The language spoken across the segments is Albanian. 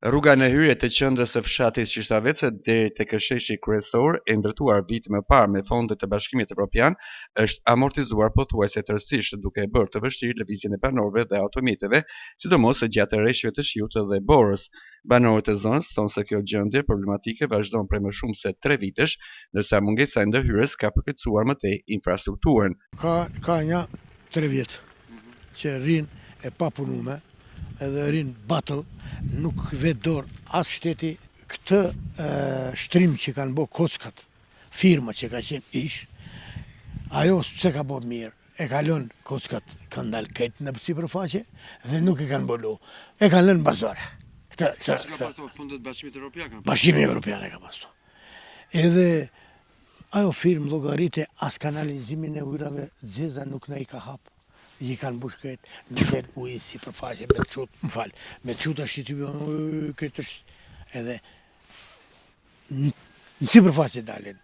Rruga në hyrje të qendrës së fshatit Qishtavetës deri tek sheshi kryesor, e ndërtuar vite më parë me fonde të Bashkimit Evropian, është amortizuar pothuajse tërësisht, duke e bërë të vështirë lëvizjen e banorëve dhe automjeteve, sidomos gjatë rreshjeve të shiut dhe borës. Banorët e zonës thonë se kjo gjendje problematike vazhdon prej më shumë se 3 vitesh, ndërsa mungesa e ndërhyrjes ka përkeqësuar më tej infrastrukturën. Ka një 3 vjet që rrinë e papunume, edhe rinë battle, nuk vetë dorë as shteti këtë shtrim që kanë bo kockat, firma që ka qenë ish, ajo se ka bo mirë, e ka lënë kockat, kanë dalë këtë në sipërfaqe dhe nuk e kanë bolu, e kanë lënë bazore. Fondet Bashkimit Evropian? Bashkimi Evropian e ka pastu. Edhe ajo firmë llogarite as kanalizimin e ujrave xheza nuk na i ka hapë. I kanë bush këtë, në këtë ujë si përfaqe, me qutë është që ty këtë është edhe në si përfaqe dalin.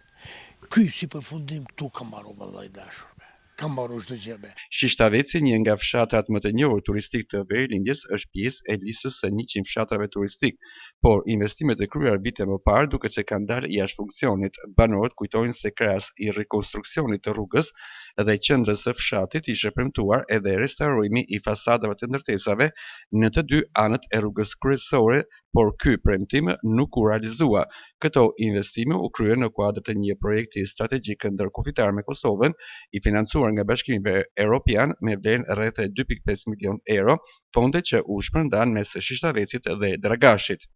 Ky si përfundim këtu kam marru vallai dashur, kam marru çdo gjë. Qishtavetësi, një nga fshatrat më të njohur turistik të Verilingjës, është pjesë e listës së 100 fshatrave turistik, por investimet e kryer vite më parë duket se kanë dalë jashtë funksionit. Banorët kujtojnë se krahas i rikonstruksionit të rrugës dhe qendrës së fshatit ishte premtuar edhe restaurimi i fasadave të ndërtesave në të dy anët e rrugës kryesore, por ky premtim nuk u realizua. Këto investime u kryen në kuadër të një projekti strategjik ndërkufitar me Kosovën, i financuar nga Bashkimi Evropian me vlerë rreth 2.5 milion euro, fonde që u shpërndan mes Qishtavetësit dhe Dragashit.